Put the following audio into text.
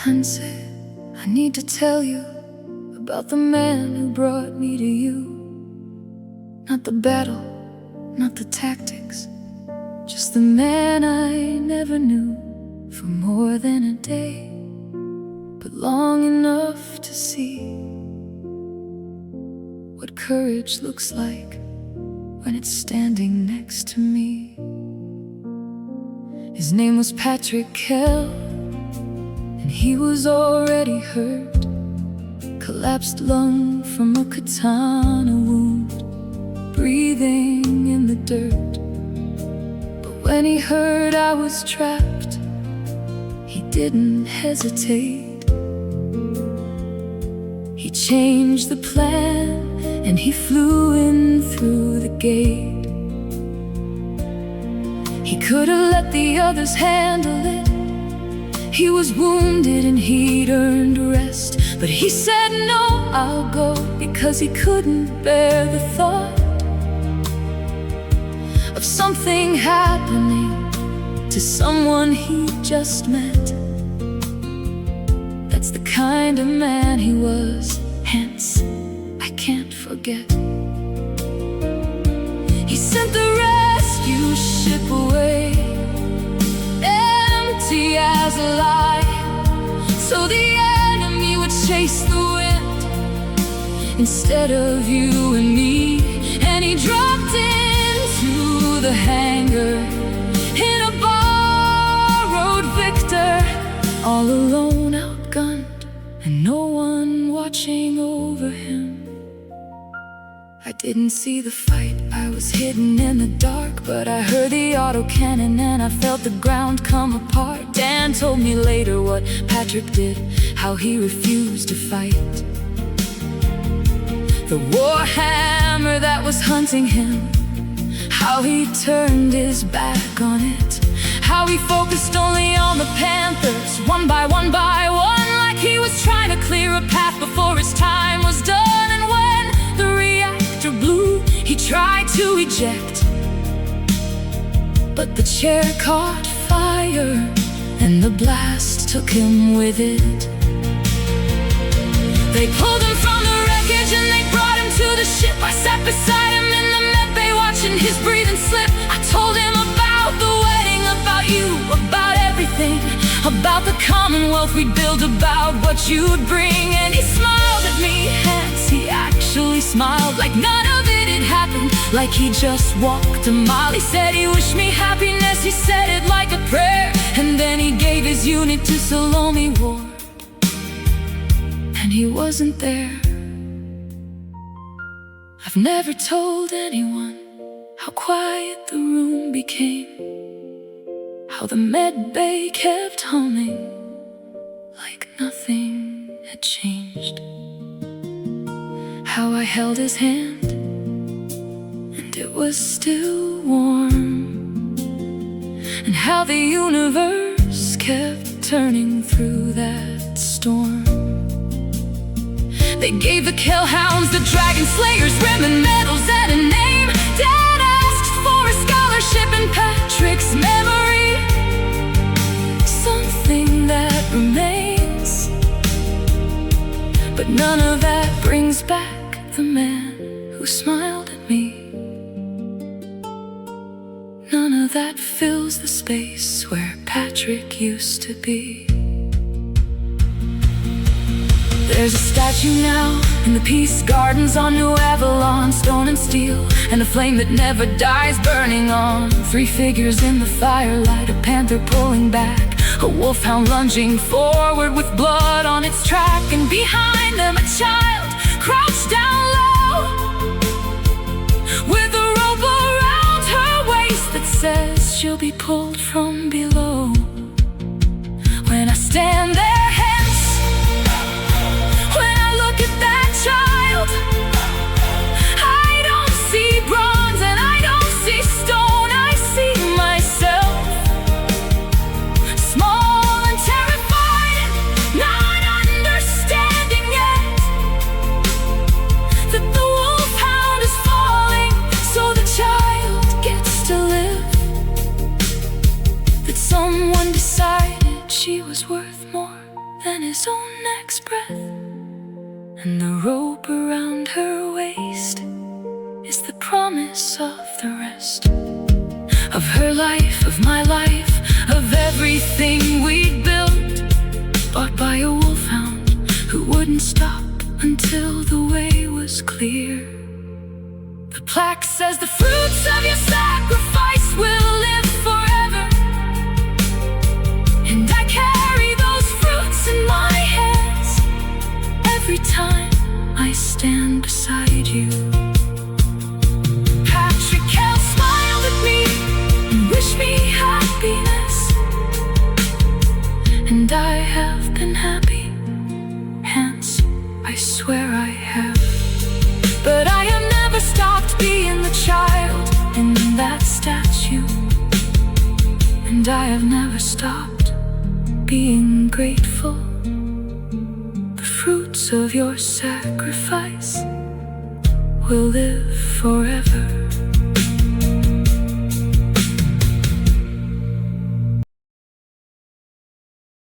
Hanse, I need to tell you about the man who brought me to you. Not the battle, not the tactics, just the man I never knew for more than a day, but long enough to see what courage looks like when it's standing next to me. His name was Patrick Kell, and he was already hurt, collapsed lung from a katana wound, breathing in the dirt. But when he heard I was trapped, he didn't hesitate. He changed the plan and he flew in through the gate. He could have let the others handle it. He was wounded and he'd earned rest, but he said no, I'll go, because he couldn't bear the thought of something happening to someone he just met. That's the kind of man he was, Hanse, I can't forget. He sent the rescue ship away, empty as a lie, so the enemy would chase the wind instead of you and me. And he dropped into the hangar in a borrowed Victor, all alone, outgunned, and no one watching over him. I didn't see the fight, I was hidden in the dark, but I heard the autocannon and I felt the ground come apart. Dan told me later what Patrick did, how he refused to fight the war hammer that was hunting him, how he turned his back on it, how he focused only on the Panthers, one by one, like he was trying to clear a path before his time was done. And when the reactor blew, he tried to eject, but the chair caught fire and the blast took him with it. They pulled him from the wreckage and they brought him to the ship. I sat beside him in the med bay watching his breathing slip. I told him about the wedding, about you, about everything, about the commonwealth we'd build, about what you'd bring. And he smiled at me, Hanse, he actually smiled like none of it had happened, like he just walked a mile. He said he wished me happiness, he said it like a prayer, and then he gave his unit to Salome Ward, and he wasn't there. I've never told anyone how quiet the room became, how the med bay kept humming like nothing had changed, how I held his hand and it was still warm, and how the universe kept turning through that storm. They gave the kill hounds, the dragon slayers, ribbon medals and a name. Dad asked for a scholarship in Patrick's memory, something that remains, but none of that brings back the man who smiled at me. None of that fills the space where Patrick used to be. There's a statue now in the Peace Gardens on New Avalon, stone and steel, and a flame that never dies burning on. Three figures in the firelight, a panther pulling back, a wolfhound lunging forward with blood on its track, and behind them a child crouched down low with a rope around her waist that says she'll be pulled from below. When I stand there, child, I don't see bronze and I don't see stone, I see myself, small and terrified, not understanding yet that the wolfhound is falling, so the child gets to live, that someone decided she was worth more than than his own next breath. And the rope around her waist is the promise of the rest. Of her life, of my life, of everything we'd built, bought by a wolfhound who wouldn't stop until the way was clear. The plaque says the fruits of your sacrifice will live forever, and I carry those fruits in my hands every time I stand beside you. And I have been happy, Hanse, I swear I have. But I have never stopped being the child in that statue, and I have never stopped being grateful. The fruits of your sacrifice will live forever.